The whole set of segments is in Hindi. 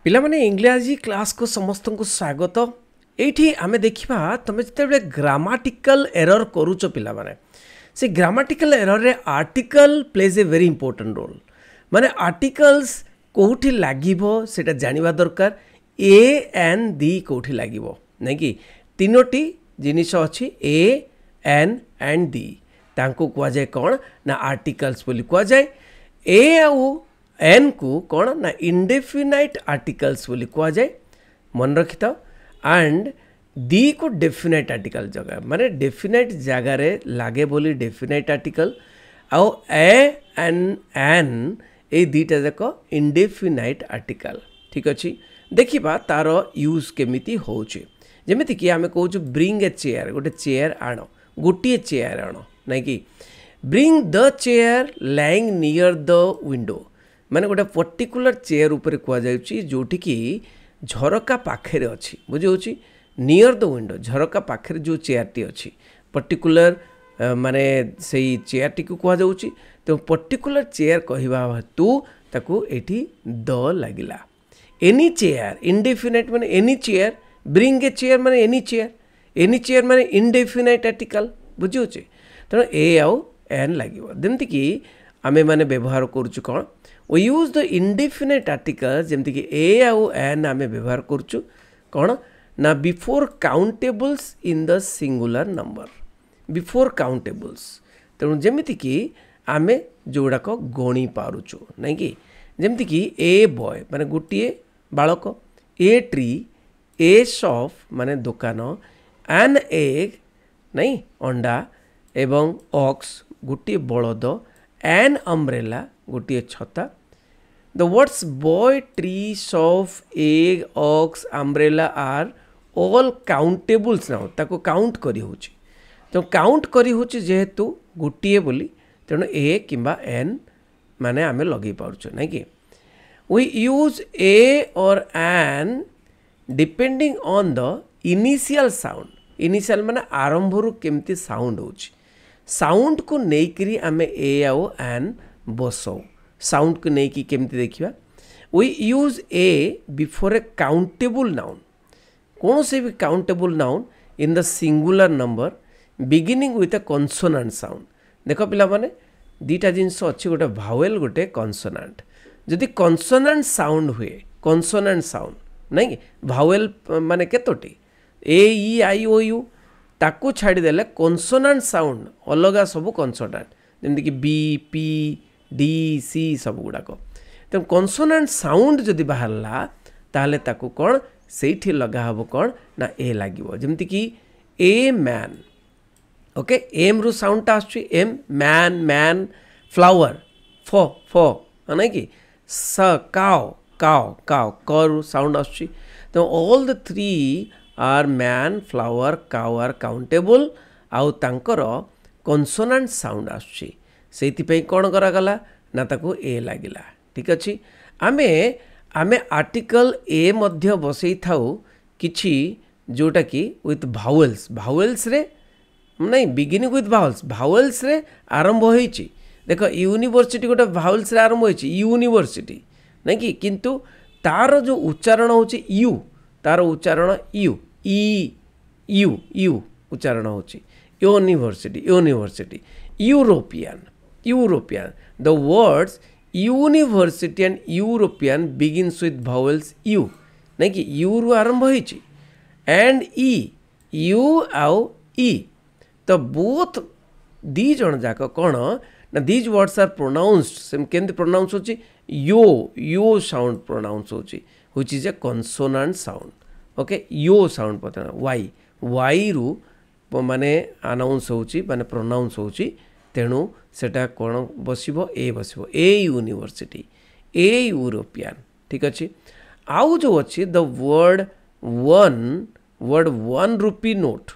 पिला माने इंग्लिश क्लास को समस्त को स्वागत। एठी आमे देखिबा तमे जते ग्रामाटिकल एरर करूचो पिला माने से ग्रामाटिकल एरर रे article plays a very important role. माने आर्टिकल्स कोठी लागिबो सेटा जानिबा दरकार। ए एन दी कोठी लागिबो नै कि तीनोटी जिनिस अछि ए एन एंड दी तांको कुआ जाय कोन ना आर्टिकल्स बोली कुआ जाय। ए आउ एन को कौन ना इंडेफिनाइट आर्टिकल्स बोली कुआ जाए मन रखी था। एंड दी को डेफिनाइट आर्टिकल जगह माने डेफिनाइट जगार लगे बोली डेफिनाइट आर्टिकल आउ एन ए दीटा जाक इंडेफिनाइट आर्टिकल। ठीक अच्छे देखा तार यूज केमिति होचे जेमिति कि आमे कहूँ ब्रिंग ए चेयर गोटे चेयर आण गोटे चेयर आण ना कि bring the chair lying near the window माने गोटे पर्टिकुलर चेयर ऊपर कुआ जाउची जोठी कि झरका पाखे अच्छी बुझे नियर द विंडो झरका पाखे जो चेयर टी अच्छी पर्टिकुलर माने सेई चेयर टी को कुआ जाउची। तो पर्टिकुलर चेयर कहवा हेतु ताकू एठी द लागिला। एनी चेयर इंडेफिनाइट माने any chair bring a chair माने एनी चेयर माने इंडेफिनाइट आर्टिकल बुझे तेणु ए आउ एन लगे जमती कि आमे माने व्यवहार करूँ कौन we use the indefinite articles जेमती कि ए आउ एन आमे व्यवहार करूँ कौन ना before countables in the singular number before countables तेणु जेमिति कि आमे जोड़ाक गणी पारुचु नहीं कि जेमती कि ए बॉय माने गोटे बालक ए ट्री ए शॉप माने दुकान एन एग नहीं अंडा एवं ऑक्स गोटे बलद एन अम्ब्रेला गोटे छता। The words boy tree shop egg ox umbrella are all countables noun ताको काउंट करी होची। तो काउंट करी होची जेहेतु गोटे बोली तेणु ए किंबा एन माने आमे लगे पारुछु नहीं कि वी यूज ए और an depending on the initial sound. Initial माने आरंभ रु केमती साउंड होची साउंड को नेकरी आमे ए आउ एन बसौ साउंड को नेकी केमती देखिबा। We use a before a countable noun कौन से भी countable noun in the singular number beginning with a consonant sound. देख पिला माने दीटा जिनस अच्छी गोटे भावेल गोटे कॉन्सोनेंट जदि कॉन्सोनेंट साउंड हुए कॉन्सोनेंट साउंड नहीं भावेल माने केतोटी ए ई आई ओ यू ताकू छाड़देले कॉन्सोनेंट साउंड अलग सब कॉन्सोनेंट जमती कि बी पी डी सी सब गुड़ाक तो कॉन्सोनेंट साउंड जदि बाहरला ताहले ताकू कौन सेठी लगा हबो कौन ना ए लागिवो जमती कि ए मैन ओके एम रु साउंड टा आछी एम मैन मैन फ्लावर फो फो नहीं कि स काओ काओ काओ कर साउंड आछी। तो all the three are man flower cow are countable आउ तांकर कॉन्सोनेंट साउंड आछी से कौन करागला ना ताको ए लगिला। ठीक अच्छे आमे आमे आर्टिकल ए मध्य बसई थाउ किछि जोटा कि विथ भावेल्स भावेल्स रे नहीं बिगिनिंग विथ भावेल्स रे आरंभ होईची। देख यूनिवर्सिटी गोटे भावेल्स रे आरंभ होईची यूनिवर्सिटी नहीं कि किंतु तार जो उच्चारण होची यू तार उच्चारण यू ई यू यू उच्चारण होची university university European European the words university and European begins with vowels U नहीं कि यू रु आरंभ होईची एंड ई यू आउ ई तो बोथ दी जन जाक कौन ना these words are pronounced same केमती प्रोनाउंस होची यो साउंड प्रोनाउंस होची which is a consonant sound. Okay यो साउंड पता वाई वाई रु माने अनाउंस होची माने प्रोनाउंस होची तेणु सेटा कौन बसिबो ए बसिबो ए यूनिवर्सिटी ए यूरोपियन। ठीक अच्छे आउ जो अच्छी the word one rupee note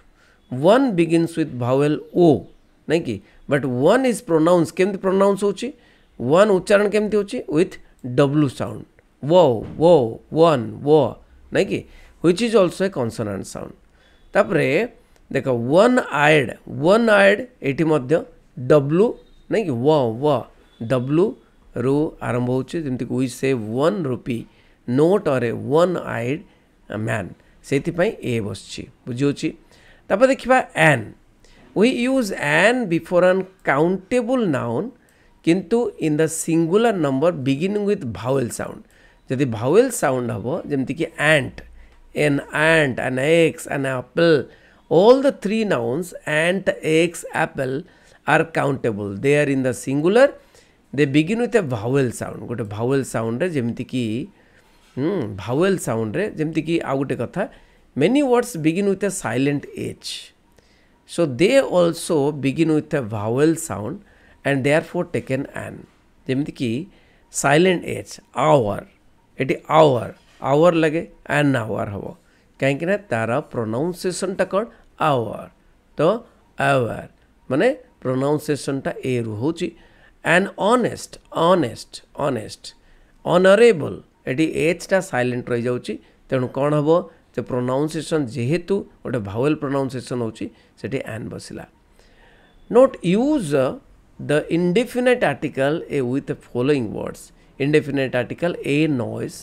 one begins with vowel O नहीं कि बट वन इज प्रोनाउंस केमती प्रोनाउंस होची वन उच्चारण केमती होची विथ डब्ल्यू साउंड वो वन वो नहीं कि which is also a consonant sound. तापरे देख वन आयड एटी मध्य डब्ल्यू नहीं कि व डब्ल्यू रु आरंभ होची जेमती वी से 1 रुपी नोट और ए वन आइड मैन से ए बसची बुझी तापर देखा an we use an before an countable noun किंतु in the singular number beginning with vowel sound जदि भावेल साउंड हम जमती कि ant an eggs an apple all the three nouns ant eggs apple are countable they are in the singular they begin with a vowel sound गोटे vowel sound रे जेमती कि vowel sound रे जेमती कि आ गोटे कथा many words begin with a silent h so they also begin with a vowel sound and therefore taken an जेमती कि silent h hour eighty hour लगे an hour हबो कहीं तार प्रोनाउंसिएशन टा कौन आवर तो आवर माने प्रोनाउंसिएशन टा ए रु होची an honest honourable eighty H टा साइलेंट रही जाउची तेणु कौन हबो जे प्रोनाउंसिएशन जेहेतु गोटे भावेल प्रोनाउंसिएशन होची सेठी एन बसिला not use the indefinite article a with following words indefinite article a noise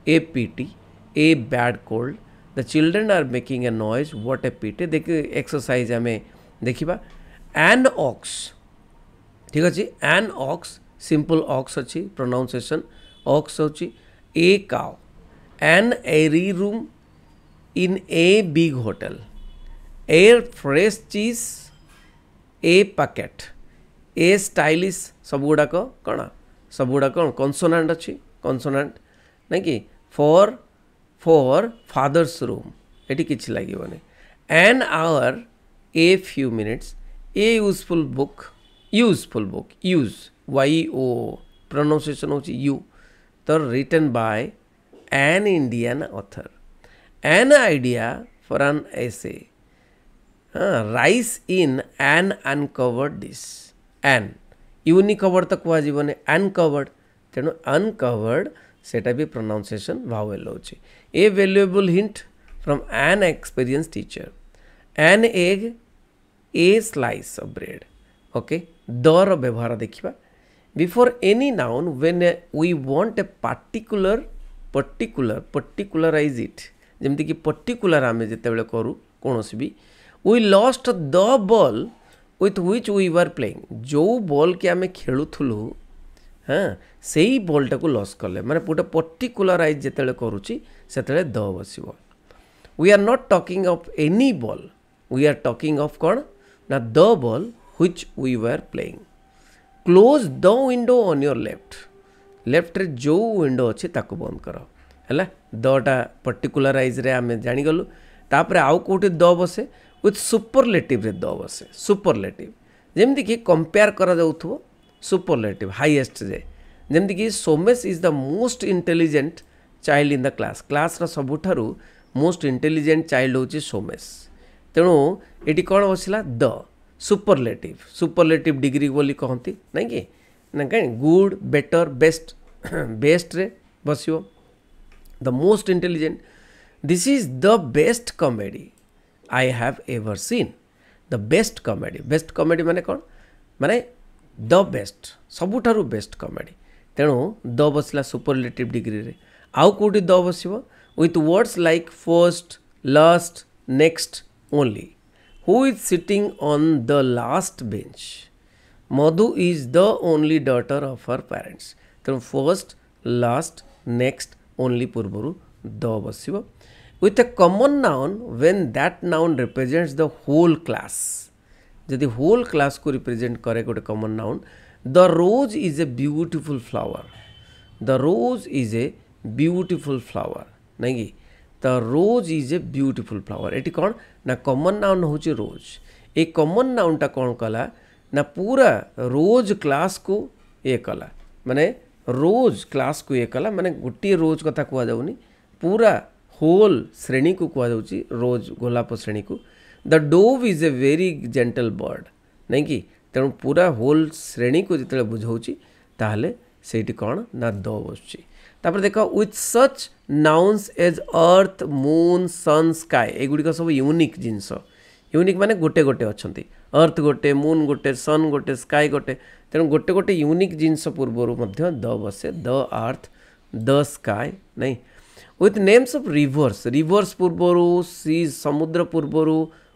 a pity a bad cold the children are making a noise what a pity देखिए exercise हमें देखिबा an ox ठीक अछि an ox simple ox अछि pronunciation ox अछि a cow an airy room in a big hotel a fresh cheese a packet a stylish सब गुडा को कोन सब गुडा कोन consonant अछि consonant नै कि for father's room एटी किछि लागिबोनी an hour a few minutes a useful book use y o pronunciation होची you तो written by an Indian author an idea for an essay rice in an uncovered dish an uncovered तो कुआ जीवने uncovered तेणु uncovered सेटा भी प्रोनाउंसिएशन वावेल होची a valuable hint from an experience teacher an egg a slice of bread okay दर व्यवहार देखिबा before any noun when we want a particularize it जेमति कि पर्टिकुलर आमे जेतेबेले करू कोनोसी भी we lost the ball with which we were playing जो बॉल के आमे खेलुथुलु हाँ से ही बॉलटा को लॉस कले माने गोटे पर्टिकुलराइज जेतेले करूची सेतेले द बसिबो we are not talking of any ball we are talking of कोन ना the ball which we were playing close the window on your left रे जो विंडो अछि ताको बंद करो हैला दटा पर्टिकुलराइज रे आमे जानि गलु तापरे आउ कोठी द बसे विथ सुपरलेटिव रे द बसे सुपरलेटिव जेमति कि कंपेयर करा जाउथबो सुपरलेटिव हाईएस्ट जे जेमति कि Somesh is the most intelligent child in the class रा सबुठारु मोस्ट इंटेलिजेंट चाइल्ड होची सोमेश तेणु एटी कौन बसला द सुपरलेटिव डिग्री बोली कहती नहीं कि ना कहीं गुड बेटर बेस्ट रे बसियो the most intelligent this is the best comedy I have ever seen the best comedy माने कौन माने द बेस्ट सबुठारु बेस्ट कॉमेडी तेणु द बसला सुपरलेटिव डिग्री रे आउ कोटी द बसिबो with words like first last next only who is sitting on the last bench Madhu is the only daughter of her parents तेणु फर्स्ट लास्ट नेक्स्ट ओनली पूर्वरु द बसिबो with A common noun when that noun represents the whole class जदि होल क्लास को रिप्रेजेंट करे गोटे common noun the rose is a beautiful flower नहीं कि the rose is a beautiful flower एटी कौन ना कॉमन नाउन होची रोज ए कॉमन नाउनटा कौन कला ना पूरा रोज क्लास को ये कला माने रोज क्लास को ये कला माने गोटे रोज कथा कुआ जाउनी पूरा होल श्रेणी को कुआ जाउची रोज गोलाप श्रेणी को the dove is a very gentle bird नहीं कि तेणु पूरा होल श्रेणी को जिते बुझाऊँगी ताहले सेठी कौन ना द बसुची तापर देख with such nouns as earth moon sun sky एगुड़िक सब यूनिक जिनस यूनिक माने गोटे गोटे अच्छा अर्थ गोटे मून गोटे सन गोटे स्काए गोटे तेणु गोटे गोटे यूनिक जिनस पूर्वर द बसे द अर्थ द स्काय नहीं with names of rivers rivers पूर्वर सी समुद्र पूर्वर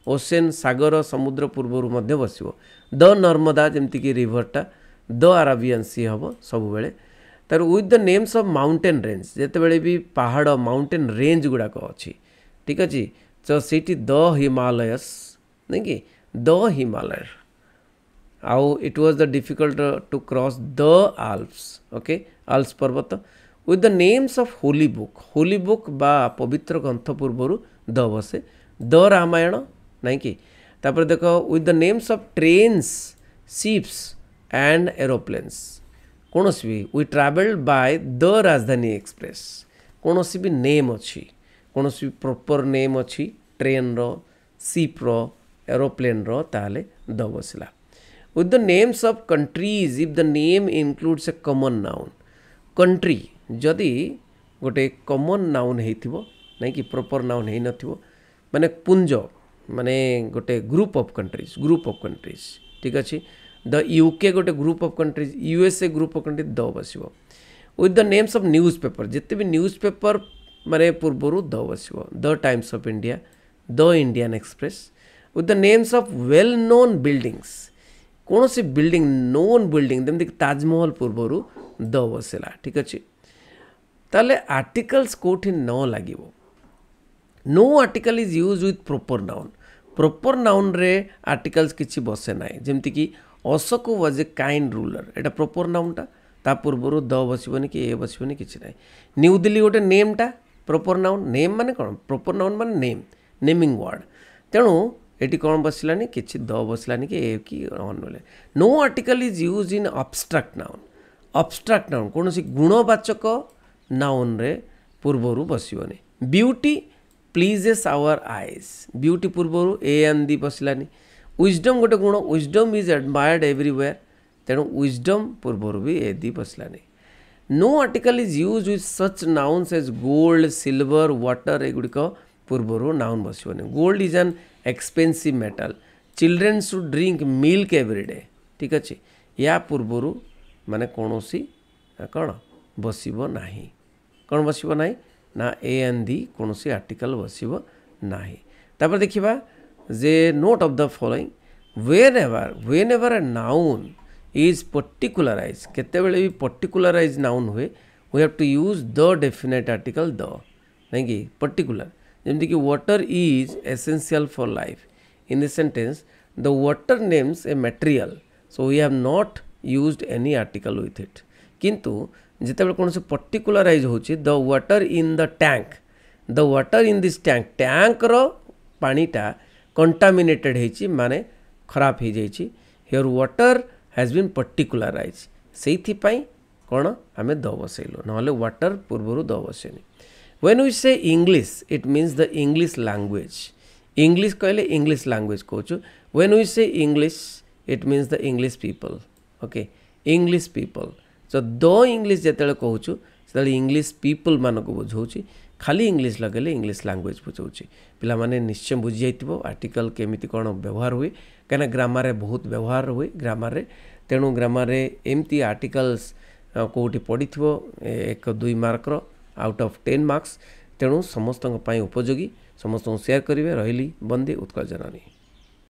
ओशन सागर समुद्र पूर्वर मध्य बसिबो द नर्मदा जमती रिभरटा द अरेबियन सी हम सब बेले तार with the names of mountain range जिते भी पहाड़ माउंटेन रेंज गुड़ाक अच्छी ठीक अच्छे तो सीटी द हिमालयस नहीं कि द हिमालय आउ it was the difficult to cross the Alps okay Alps पर्वत with the names of holy book बा पवित्र ग्रंथ पूर्वर द बसे द रामायण नहीं कि तापर देखो with the names of trains ships and aeroplanes कौन भी we travelled by the Rajdhani Express कौन भी नेम अच्छी कौन भी प्रॉपर नेम अच्छी ट्रेन रो शिप रो एरोप्लेन रो ताले द बसला with the names of countries if the name includes A common noun country जदि गोटे कॉमन नाउन हेतिबो नहीं कि प्रॉपर नाउन हे नथिबो माने पुंज माने गोटे ग्रुप ऑफ कंट्रीज ठीक अच्छे द यूके गोटे group of countries USA group of countries the बसिबो with the names of news paper जिते भी न्यूज पेपर माने पूर्वर the बसिबो the times of India the Indian express with the names of well known buildings कौन सी building known building जमीक Taj Mahal पूर्वर the बसला ठीक अच्छे ताले आर्टिकल्स कोठी न लागिबो no article is use with proper noun रे आर्टिकल्स किछि बसे नाइ जेमति कि Ashok was a kind ruler Etah proper नाउनटा ता पूर्वर द बसिबनी कि ए बसिबनी किछि नाइ न्यू दिल्ली गोटे नेमटा प्रॉपर नाउन नेम माने कोन प्रॉपर नाउन माने नेम नेमिंग वर्ड तेणु एटी कौन बसलानी किछि द बसलानी कि ए कि अनले no article is use in abstract noun कौन सी गुणवाचक नाउन रे पूर्वर बसिबनी beauty pleases our eyes beauty पूर्वर ए एन दी बसलानी विजडम गोटे गुण विजडम इज एडमायर्ड एवरीवेयर तेणु विजडम पूर्वर भी ए दी बसलानी no article is use with such nouns as gold silver water एगुड़िक पूर्वर नाउन बसबनी gold is an expensive metal children should drink milk everyday ठीक अच्छे या पूर्वर माने कौन कौन बसब ना कौन बसब ना ना ए एन दी कौन सी आर्टिकल बसब ना तापर देखिबा जे note of the following whenever a noun is particularize केते बेले भी पर्टिकुलराइज नाउन हुए we have to use the definite article the नहीं कि पर्टिकुलर जमती कि water is essential for life in this sentence the water names a material so we have not used any article with it किंतु जिते कौन से पर्टिकुलराइज होची the water in the water in this tank row पानीटा contaminated होची माने खराब हो जाइए हियर वाटर हैज बीन पर्टिकुलराइज से कौन आम द बसैलु ना वाटर पूर्वर द बसैनी व्हेन वी से English it means the English language English कहले इंग्लिश लैंग्वेज कहूँ व्हेन वी से English it means the English people okay English people so the English जिते कहूँ से इंग्लिश पीपल मानक बुझाऊँ खाली इंग्लिश लगे इंग्लिश लैंग्वेज बुझाऊँ पिला माने निश्चय बुझी जाइथिबो आर्टिकल केमिति कौन व्यवहार हुए कहीं ग्रामर बहुत व्यवहार हुए ग्रामर तेणु ग्रामर एमती आर्टिकल्स कौटी पड़ी थो 1-2 मार्क आउट ऑफ 10 मार्क्स तेणु समस्त उपयोगी समस्त शेयर करेंगे रही बंदे उत्कल जननी।